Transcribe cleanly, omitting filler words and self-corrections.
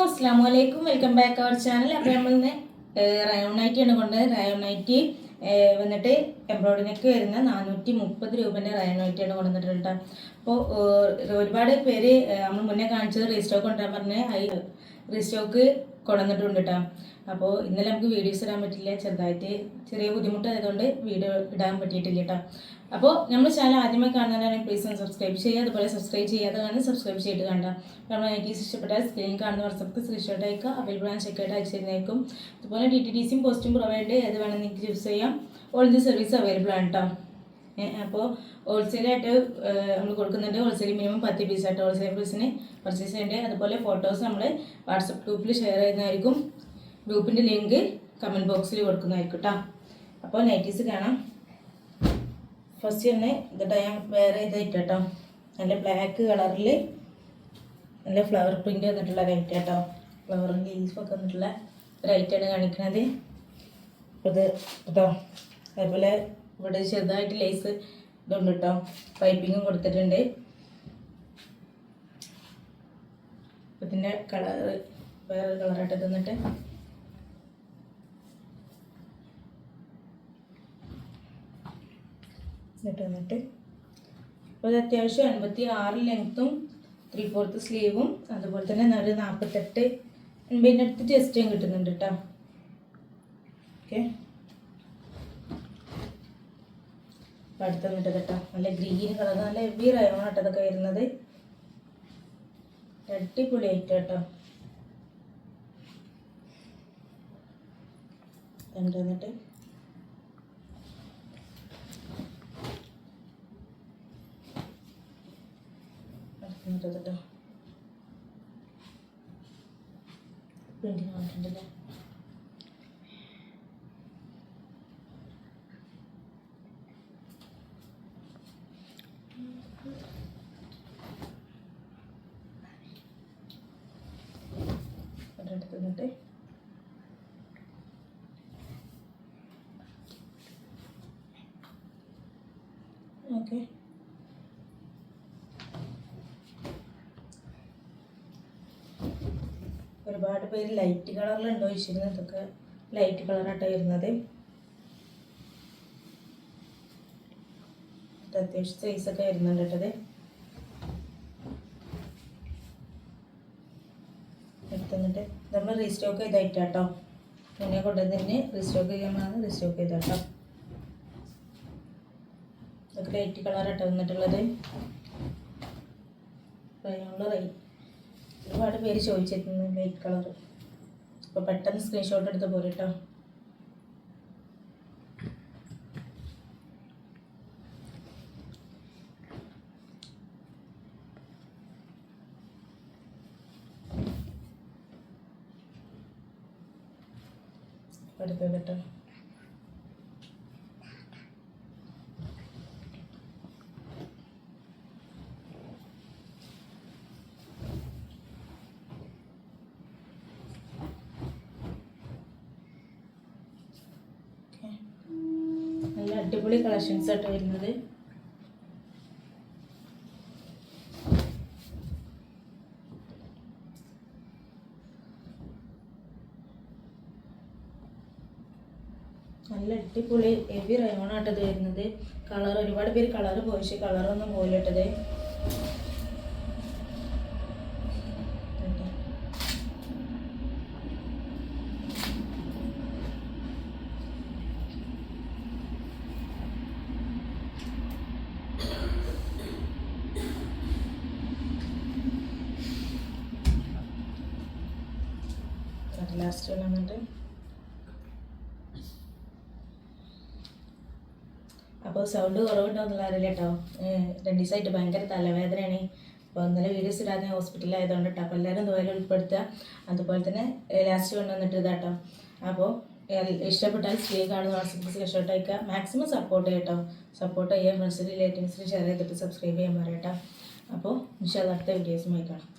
അസ്സലാമലൈക്കും, welcome back our channel. അപ്പോൾ നമ്മളിന്ന് റയോൺ നൈറ്റിയാണ് കൊണ്ടത്. റയോൺ നൈറ്റി വന്നിട്ട് എംബ്രോയിഡറിക്ക് വരുന്ന 430 രൂപേൻ്റെ റയോൺ നൈറ്റിയാണ് കൊണ്ടുവന്നിട്ടുണ്ട്. അപ്പോൾ ഒരുപാട് പേര് നമ്മൾ മുന്നേ കാണിച്ചത് റീസ്റ്റോക്ക് കൊണ്ടുവരാൻ പറഞ്ഞ് റീസ്റ്റോക്ക് കൊണ്ടുവന്നിട്ടുണ്ട് കേട്ടോ. അപ്പോൾ ഇന്നലെ നമുക്ക് വീഡിയോസ് ഇടാൻ പറ്റില്ല, ചെറിയ ബുദ്ധിമുട്ടായതുകൊണ്ട് വീഡിയോ ഇടാൻ പറ്റിയിട്ടില്ല കേട്ടോ. അപ്പോൾ നമ്മൾ ചാനൽ ആദ്യമായി കാണുന്നവരാണെങ്കിൽ പ്ലീസ് ഒന്ന് സബ്സ്ക്രൈബ് ചെയ്യുക. അതുപോലെ സബ്സ്ക്രൈബ് ചെയ്യാതെ കാണാൻ സബ്സ്ക്രൈബ് ചെയ്തിട്ട് കണ്ട നമ്മൾ നൈറ്റീസ് ഇഷ്ടപ്പെട്ടാൽ സ്ക്രീനിൽ കാണുന്ന വാട്സപ്പ് സ്ക്രീൻഷോട്ട് അയക്കുക. അവൈലബിൾ ആണ്, ചെക്കായിട്ട് അയച്ചു തരുന്നതായിരിക്കും. അതുപോലെ DTDCയും പോസ്റ്റും പ്രൊവൈഡ് ഏത് വേണമെങ്കിൽ നിങ്ങൾക്ക് യൂസ് ചെയ്യാം. ഓൾ ഇന്ത്യ സർവീസ് അവൈലബിൾ ആണ് കേട്ടോ. അപ്പോൾ ഹോൾസെയിലായിട്ട് നമ്മൾ കൊടുക്കുന്നുണ്ട്. ഹോൾസെയിൽ മിനിമം 10 പീസായിട്ട് ഹോൾസെയിൽ പ്രൈസിന് പർച്ചേസ് ചെയ്യേണ്ടത്. അതുപോലെ ഫോട്ടോസ് നമ്മൾ വാട്സപ്പ് ഗ്രൂപ്പിൽ ഷെയർ ചെയ്യുന്നതായിരിക്കും. ഗ്രൂപ്പിൻ്റെ ലിങ്ക് കമൻറ്റ് ബോക്സിൽ കൊടുക്കുന്നതായിരിക്കും കേട്ടോ. അപ്പോൾ നൈറ്റീസ് കാണാം. ഫസ്റ്റ് തന്നെ ഇതിട്ട് ഞാൻ വേറെ ഇതായിട്ട് കേട്ടോ, നല്ല ബ്ലാക്ക് കളറിൽ നല്ല ഫ്ലവർ പ്രിൻ്റ് വന്നിട്ടുള്ള ലൈറ്റ് കേട്ടോ. ഫ്ലവറും ലീഫൊക്കെ വന്നിട്ടുള്ള ലൈറ്റാണ് കാണിക്കുന്നത്. ഇത് കേട്ടോ. അതേപോലെ ഇവിടെ ചെറുതായിട്ട് ലേസ് ഇതുണ്ട് കേട്ടോ, പൈപ്പിങ്ങും കൊടുത്തിട്ടുണ്ട്. ഇതിൻ്റെ കളറ് വേറെ കളറായിട്ട് തന്നിട്ട് വന്നിട്ട് അപ്പോൾ ഇത് അത്യാവശ്യം 86 ലെങ്ത്തും 3/4 സ്ലീവും അതുപോലെ തന്നെ ഒരു 48 80 അടുത്ത് ചെസ്റ്റും കിട്ടുന്നുണ്ട് കേട്ടോ. ഓക്കെ, അപ്പോൾ അടുത്ത് വന്നിട്ട് കേട്ടോ നല്ല ഗ്രീൻ കളർ, നല്ല ഹെവി റയോൺ ആട്ടോ ഇതൊക്കെ വരുന്നത്. അടിപൊളിയായിട്ട് കേട്ടോ. വന്നിട്ട് കേട്ടോ പ്രിന്റിങ് വന്നിട്ടുണ്ടല്ലേ. അടുത്ത് വന്നിട്ട് ഓക്കെ. ഒരുപാട് പേര് ലൈറ്റ് കളറിലുണ്ടോ ചോദിച്ചിരുന്നത്. ഇതൊക്കെ ലൈറ്റ് കളറായിട്ടാണ് വരുന്നത്. അത്യാവശ്യം സൈസൊക്കെ വരുന്നുണ്ട് കേട്ടത്. എടുത്തുന്നിട്ട് നമ്മൾ റീസ്റ്റോക്ക് ചെയ്തായിട്ടാട്ടോ, പിന്നെ കൊണ്ടുവന്നതിന് റീസ്റ്റോക്ക് ചെയ്യാനാണ് റീസ്റ്റോക്ക് ചെയ്താട്ടോ. ഇതൊക്കെ ലൈറ്റ് കളറായിട്ടാണ് വന്നിട്ടുള്ളത്. ഒരുപാട് പേര് ചോദിച്ചിരുന്നു ലൈറ്റ് കളർ. അപ്പോൾ പെട്ടെന്ന് സ്ക്രീൻഷോട്ട് എടുത്ത് പോലെ കേട്ടോ. എടുത്ത് കേട്ടോ. നല്ല അടിപൊളി കളക്ഷൻസ് ആയിട്ട് വരുന്നത്. നല്ല അടിപൊളി ഹെവി റയോണായിട്ടത് വരുന്നത്. കളർ ഒരുപാട് പേര് കളർ പോയിച്ച് കളറൊന്നും പോയിട്ടത്. ലാസ്റ്റ് വന്നിട്ട് അപ്പോൾ സൗണ്ട് കുറവുണ്ടോയെന്നുള്ള അറിയില്ല കേട്ടോ. 2 ദിവസമായിട്ട് ഭയങ്കര തലവേദനയാണ്. അപ്പോൾ ഇന്നലെ വീഡിയോസ് ഇടാതെ ഹോസ്പിറ്റലായതുകൊണ്ട് കേട്ടോ. അപ്പോൾ എല്ലാവരും ഇതുപോലെ ഉൾപ്പെടുത്തുക. അതുപോലെ തന്നെ ലാസ്റ്റ് കൊണ്ടുവന്നിട്ട് ഇതാട്ടോ. അപ്പോൾ ഇഷ്ടപ്പെട്ടാൽ സ്ക്രീൻ കാണുന്ന വാട്സപ്പ് സ്ക്രീൻഷോട്ട് അയക്കുക. മാക്സിമം സപ്പോർട്ട് ചെയ്യട്ടോ. സപ്പോർട്ട് ചെയ്യുക. ഫ്രണ്ട്സിന് റിലേറ്റീവ്സിന് ഷെയർ ചെയ്തിട്ട് സബ്സ്ക്രൈബ് ചെയ്യാൻ പറയട്ടോ. അപ്പോൾ ഇൻഷാല്ലാ അടുത്ത വീഡിയോസുമായി കാണാം.